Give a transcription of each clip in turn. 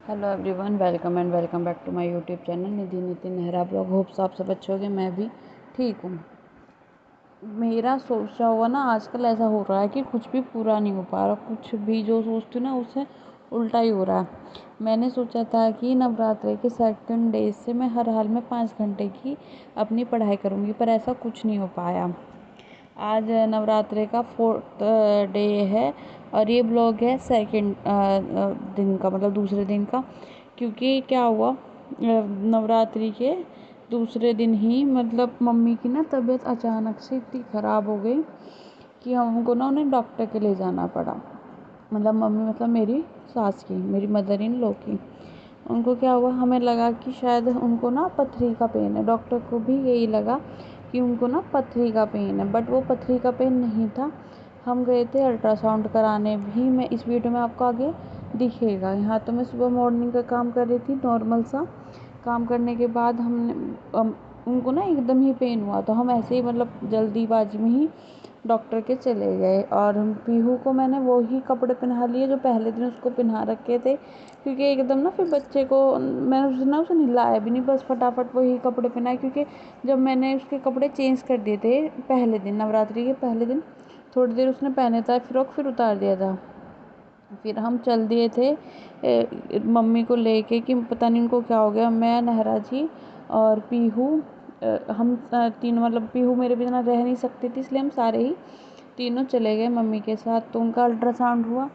Hello everyone, welcome back to my YouTube channel Nidhi Nitin Nehra blog. Hopes आप सब अच्छे होंगे। मैं भी ठीक हूँ। मेरा सोचा हुआ ना आजकल ऐसा हो रहा है कि कुछ भी पूरा नहीं हो पा रहा। कुछ भी जो सोचती हूँ ना उससे उल्टा ही हो रहा है। मैंने सोचा था कि नवरात्रि के सेकंड डे से मैं हर हाल में 5 घंटे की अपनी पढ़ाई करूँगी, पर ऐसा कुछ नहीं हो पाया। आज नवरात्रि का 4th डे है और ये ब्लॉग है सेकंड दिन का, मतलब दूसरे दिन का। क्योंकि क्या हुआ, नवरात्रि के दूसरे दिन ही मतलब मम्मी की ना तबीयत अचानक से इतनी ख़राब हो गई कि हमको ना उन्हें डॉक्टर के ले जाना पड़ा। मतलब मम्मी, मतलब मेरी सास की, मेरी मदर इन लॉ की। उनको क्या हुआ, हमें लगा कि शायद उनको ना पथरी का पेन है। डॉक्टर को भी यही लगा कि उनको ना पथरी का पेन है, बट वो पथरी का पेन नहीं था। हम गए थे अल्ट्रासाउंड कराने भी। मैं इस वीडियो में आपको आगे दिखेगा। यहाँ तो मैं सुबह मॉर्निंग का काम कर रही थी, नॉर्मल सा काम करने के बाद उनको ना एकदम ही पेन हुआ, तो हम ऐसे ही मतलब जल्दीबाजी में ही डॉक्टर के चले गए। और पीहू को मैंने वो ही कपड़े पहना लिए जो पहले दिन उसको पहना रखे थे, क्योंकि एकदम ना फिर बच्चे को मैंने उसे नहलाया भी नहीं, बस फटाफट वही कपड़े पहनाए। क्योंकि जब मैंने उसके कपड़े चेंज कर दिए थे पहले दिन, नवरात्रि के पहले दिन, थोड़ी देर उसने पहने था फ्रॉक, फिर उतार दिया था। फिर हम चल दिए थे मम्मी को लेके कि पता नहीं उनको क्या हो गया। मैं, नहरा जी और पीहू, हम तीन, मतलब पीहू मेरे बिना रह नहीं सकती थी, इसलिए हम सारे ही तीनों चले गए मम्मी के साथ। तो उनका अल्ट्रासाउंड हुआ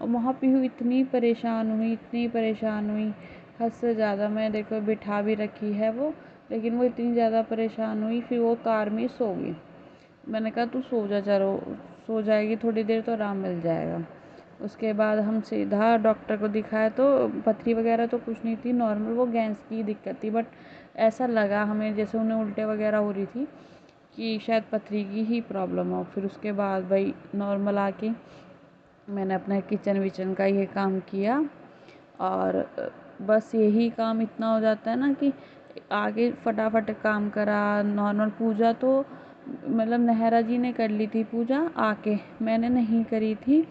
और वहाँ पीहू इतनी परेशान हुई, इतनी परेशान हुई, हद से ज़्यादा। मैं देखो बिठा भी रखी है वो, लेकिन वो इतनी ज़्यादा परेशान हुई। फिर वो कार में सो गई। मैंने कहा तू सो जा, चलो सो जाएगी थोड़ी देर तो आराम मिल जाएगा। उसके बाद हम सीधा डॉक्टर को दिखाया तो पथरी वगैरह तो कुछ नहीं थी, नॉर्मल वो गैस की दिक्कत थी। बट ऐसा लगा हमें जैसे उन्हें उल्टे वगैरह हो रही थी कि शायद पथरी की ही प्रॉब्लम हो। फिर उसके बाद भाई नॉर्मल आके मैंने अपना किचन विचन का ये काम किया। और बस यही काम इतना हो जाता है ना कि आगे फटाफट काम करा। नॉर्मल पूजा तो मतलब नहरा जी ने कर ली थी पूजा आके, मैंने नहीं करी थी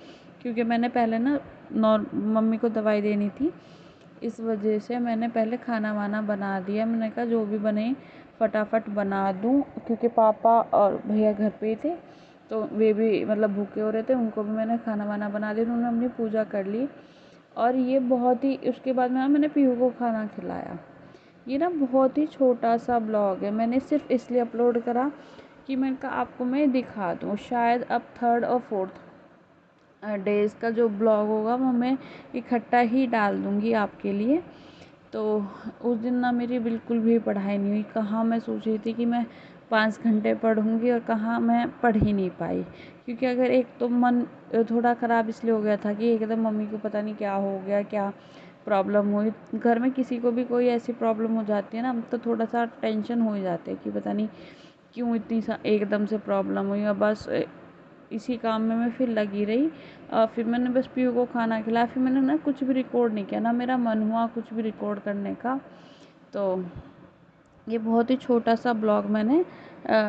क्योंकि मैंने पहले ना मम्मी को दवाई देनी थी। इस वजह से मैंने पहले खाना वाना बना दिया। मैंने कहा जो भी बने फटाफट बना दूँ, क्योंकि पापा और भैया घर पे ही थे तो वे भी मतलब भूखे हो रहे थे। उनको भी मैंने खाना वाना बना दिया, उन्होंने अपनी पूजा कर ली। और ये बहुत ही, उसके बाद मैंने पीहू को खाना खिलाया। ये ना बहुत ही छोटा सा ब्लॉग है, मैंने सिर्फ इसलिए अपलोड करा कि मैंने कहा आपको मैं दिखा दूँ। शायद अब 3rd और 4th डेज़ का जो ब्लॉग होगा वो मैं इकट्ठा ही डाल दूँगी आपके लिए। तो उस दिन ना मेरी बिल्कुल भी पढ़ाई नहीं हुई। कहाँ मैं सोच रही थी कि मैं 5 घंटे पढ़ूँगी और कहाँ मैं पढ़ ही नहीं पाई। क्योंकि अगर एक तो मन थोड़ा ख़राब इसलिए हो गया था कि एकदम मम्मी को पता नहीं क्या हो गया, क्या प्रॉब्लम हुई। घर में किसी को भी कोई ऐसी प्रॉब्लम हो जाती है ना, तो थोड़ा सा टेंशन हो ही जाते हैं कि पता नहीं क्यों इतनी एकदम से प्रॉब्लम हुई। और बस इसी काम में मैं फिर लगी रही। फिर मैंने बस पीहू को खाना खिलाया। फिर मैंने ना कुछ भी रिकॉर्ड नहीं किया, ना मेरा मन हुआ कुछ भी रिकॉर्ड करने का। तो ये बहुत ही छोटा सा ब्लॉग मैंने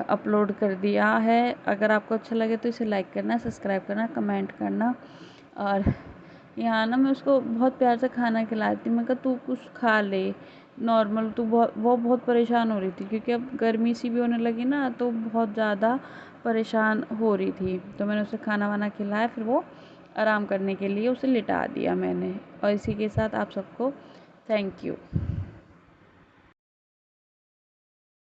अपलोड कर दिया है। अगर आपको अच्छा लगे तो इसे लाइक करना, सब्सक्राइब करना, कमेंट करना। और यहाँ ना मैं उसको बहुत प्यार से खाना खिलाती। मैं कहा तू कुछ खा ले नॉर्मल, तू वो बहुत परेशान हो रही थी क्योंकि अब गर्मी सी भी होने लगी ना, तो बहुत ज़्यादा परेशान हो रही थी। तो मैंने उसे खाना वाना खिलाया, फिर वो आराम करने के लिए उसे लिटा दिया मैंने। और इसी के साथ आप सबको थैंक यू।